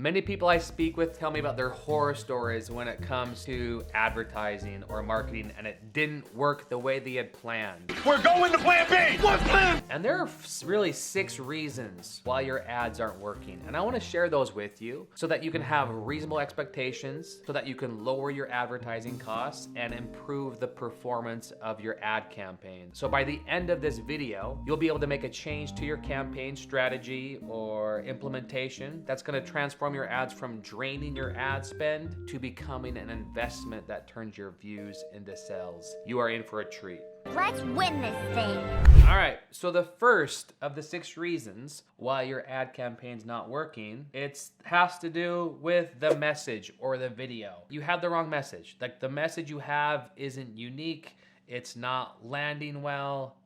Many people I speak with tell me about their horror stories when it comes to advertising or marketing and it didn't work the way they had planned. We're going to plan B! What's plan? And there are really 6 reasons why your ads aren't working. And I want to share those with you so that you can have reasonable expectations, so that you can lower your advertising costs and improve the performance of your ad campaign. So by the end of this video, you'll be able to make a change to your campaign strategy or implementation that's going to transform your ads from draining your ad spend to becoming an investment that turns your views into sales. You are in for a treat. Let's win this thing. All right, so the first of the 6 reasons why your ad campaign's not working, it has to do with the message or the video. You have the wrong message. Like, the message you have isn't unique. It's not landing well.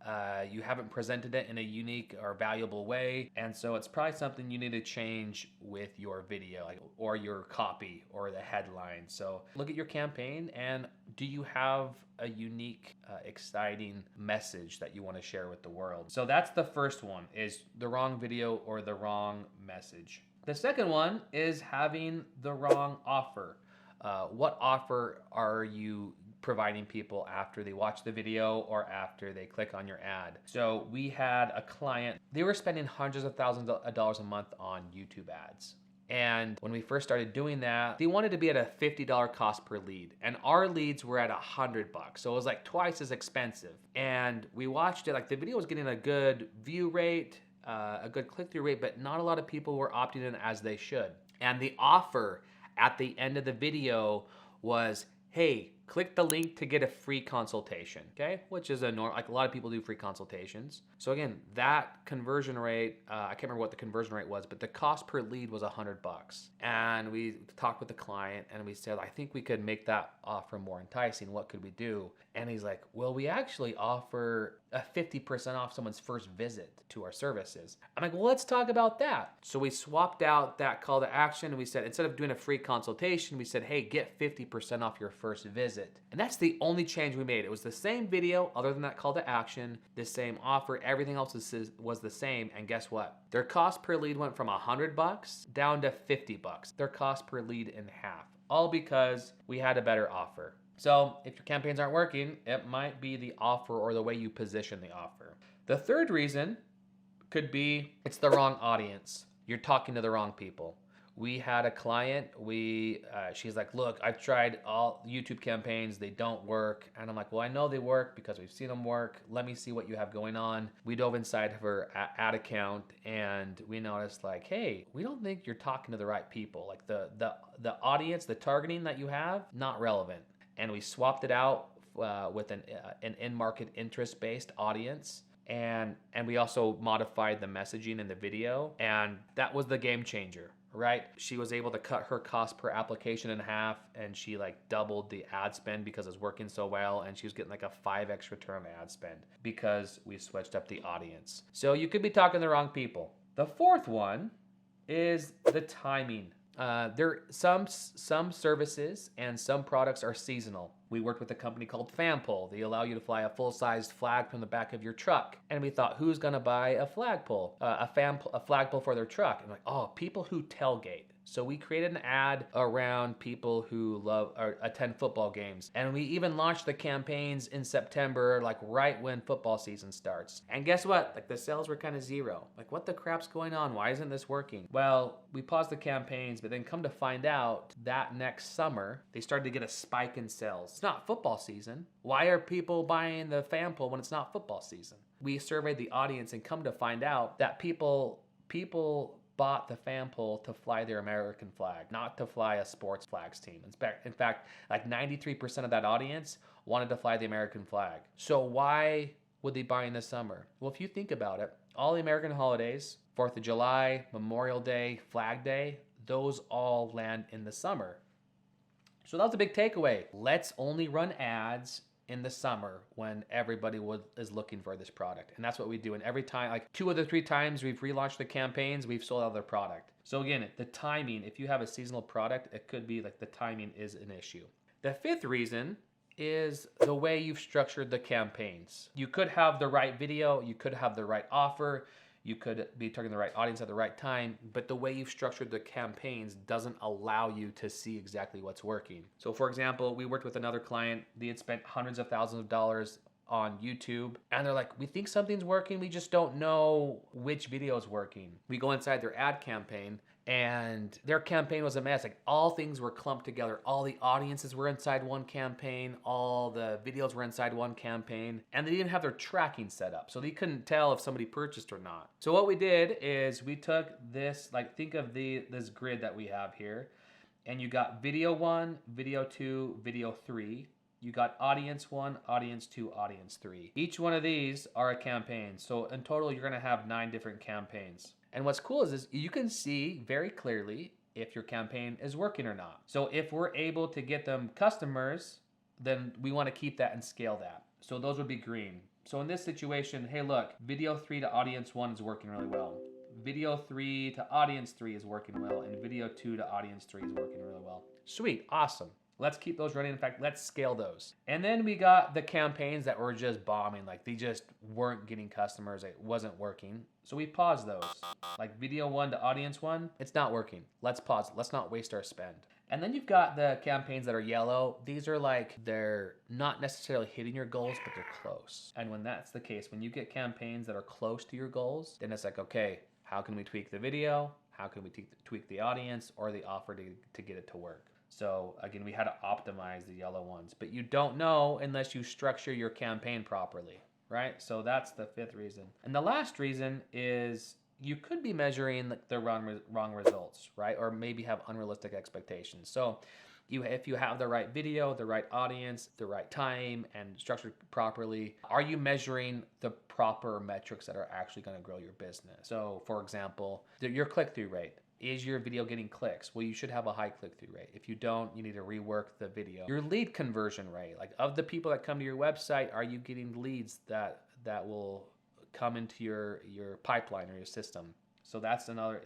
You haven't presented it in a unique or valuable way. And so it's probably something you need to change with your video, like, or your copy or the headline. So look at your campaign, and do you have a unique, exciting message that you want to share with the world? So that's the first one, is the wrong video or the wrong message. The second one is having the wrong offer. What offer are you providing people after they watch the video or after they click on your ad? So we had a client, they were spending hundreds of thousands of dollars a month on YouTube ads. And when we first started doing that, they wanted to be at a $50 cost per lead. And our leads were at $100. So it was like twice as expensive. And we watched it, like the video was getting a good view rate, a good click-through rate, but not a lot of people were opting in as they should. And the offer at the end of the video was, hey, click the link to get a free consultation, okay? Which is like a lot of people do free consultations. So again, that conversion rate, I can't remember what the conversion rate was, but the cost per lead was $100. And we talked with the client and we said, I think we could make that offer more enticing. What could we do? And he's like, well, we actually offer a 50% off someone's first visit to our services. I'm like, well, let's talk about that. So we swapped out that call to action and we said, instead of doing a free consultation, we said, hey, get 50% off your first visit. And that's the only change we made. It was the same video, other than that call to action, the same offer, everything else was the same. And guess what? Their cost per lead went from $100 down to $50. Their cost per lead in half, all because we had a better offer. So if your campaigns aren't working, it might be the offer or the way you position the offer. The third reason could be it's the wrong audience. You're talking to the wrong people. We had a client, she's like, look, I've tried all YouTube campaigns, they don't work. And I'm like, well, I know they work because we've seen them work. Let me see what you have going on. We dove inside of her ad account and we noticed like, hey, we don't think you're talking to the right people. Like the audience, the targeting that you have, not relevant. And we swapped it out with an in-market interest-based audience. And we also modified the messaging in the video. And that was the game changer, right? She was able to cut her cost per application in half, and she like doubled the ad spend because it's working so well. And she was getting like a 5x return on ad spend because we switched up the audience. So you could be talking to the wrong people. The fourth one is the timing. Some services and some products are seasonal. We worked with a company called FanPole. They allow you to fly a full-sized flag from the back of your truck. And we thought, who's gonna buy a flagpole, a flagpole for their truck? And like, oh, people who tailgate. So we created an ad around people who love or attend football games. And we even launched the campaigns in September, like right when football season starts. And guess what? Like the sales were kind of zero. Like, what the crap's going on? Why isn't this working? Well, we paused the campaigns, but then come to find out that next summer, they started to get a spike in sales. It's not football season. Why are people buying the FanPole when it's not football season? We surveyed the audience and come to find out that people bought the FanPole to fly their American flag, not to fly a sports flags team. In fact, like 93% of that audience wanted to fly the American flag. So why would they buy in the summer? Well, if you think about it, all the American holidays, 4th of July, Memorial Day, Flag Day, those all land in the summer. So that was a big takeaway. Let's only run ads in the summer when everybody is looking for this product. And that's what we do. And every time, like 2 of the 3 times we've relaunched the campaigns, we've sold out their product. So again, the timing, if you have a seasonal product, it could be like the timing is an issue. The 5th reason is the way you've structured the campaigns. You could have the right video, you could have the right offer, You could be targeting the right audience at the right time, but the way you've structured the campaigns doesn't allow you to see exactly what's working. So for example, we worked with another client. They had spent hundreds of thousands of dollars on YouTube, and they're like, we think something's working, we just don't know which video is working. We go inside their ad campaign, and their campaign was a mess. Like, all things were clumped together. All the audiences were inside one campaign, all the videos were inside one campaign, and they didn't have their tracking set up, so they couldn't tell if somebody purchased or not. So what we did is we took this, like, think of this grid that we have here, and you got video 1, video 2, video 3. You got audience 1, audience 2, audience 3. Each one of these are a campaign. So in total, you're gonna have 9 different campaigns. And what's cool is you can see very clearly if your campaign is working or not. So if we're able to get them customers, then we wanna keep that and scale that. So those would be green. So in this situation, hey look, video 3 to audience 1 is working really well. Video 3 to audience 3 is working well, and video 2 to audience 3 is working really well. Sweet, awesome. Let's keep those running. In fact, let's scale those. And then we got the campaigns that were just bombing. Like, they just weren't getting customers. It wasn't working. So we paused those. Like video 1 to audience 1, it's not working. Let's pause it. Let's not waste our spend. And then you've got the campaigns that are yellow. These are like, they're not necessarily hitting your goals, but they're close. And when that's the case, when you get campaigns that are close to your goals, then it's like, okay, how can we tweak the video? How can we tweak the audience or the offer to get it to work? So again, we had to optimize the yellow ones, but you don't know unless you structure your campaign properly, right? So that's the 5th reason. And the last reason is you could be measuring the wrong results, right? Or maybe have unrealistic expectations. So if you have the right video, the right audience, the right time, and structured properly, are you measuring the proper metrics that are actually going to grow your business? So for example, your click-through rate. Is your video getting clicks? Well, you should have a high click-through rate. If you don't, you need to rework the video. Your lead conversion rate, like of the people that come to your website, are you getting leads that will come into your pipeline or your system? So that's another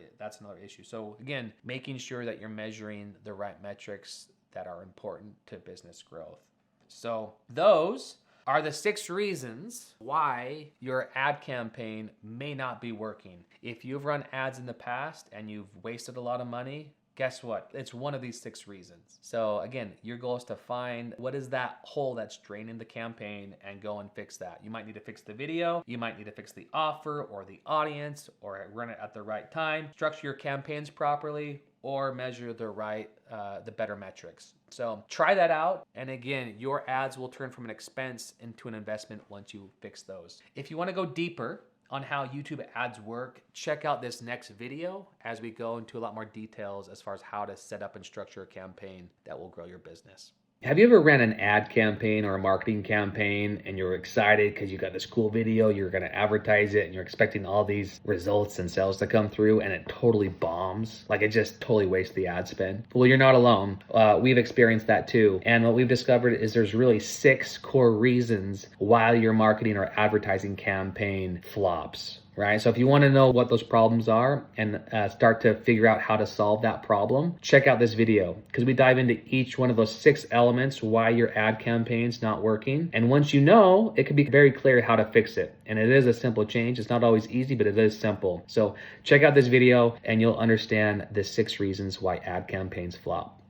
issue. So again, making sure that you're measuring the right metrics that are important to business growth. So those are the 6 reasons why your ad campaign may not be working. If you've run ads in the past and you've wasted a lot of money, guess what? It's one of these 6 reasons. So again, your goal is to find what is that hole that's draining the campaign and go and fix that. You might need to fix the video, you might need to fix the offer or the audience, or run it at the right time, structure your campaigns properly, or measure the better metrics. So try that out. And again, your ads will turn from an expense into an investment once you fix those. If you want to go deeper on how YouTube ads work, check out this next video as we go into a lot more details as far as how to set up and structure a campaign that will grow your business. Have you ever ran an ad campaign or a marketing campaign and you're excited because you got this cool video, you're going to advertise it, and you're expecting all these results and sales to come through, and it totally bombs? Like, it just totally wastes the ad spend? Well, you're not alone. We've experienced that too. And what we've discovered is there's really 6 core reasons why your marketing or advertising campaign flops. Right? So if you want to know what those problems are and start to figure out how to solve that problem, check out this video, because we dive into each one of those 6 elements why your ad campaign's not working. And once you know, it can be very clear how to fix it. And it is a simple change. It's not always easy, but it is simple. So check out this video and you'll understand the 6 reasons why ad campaigns flop.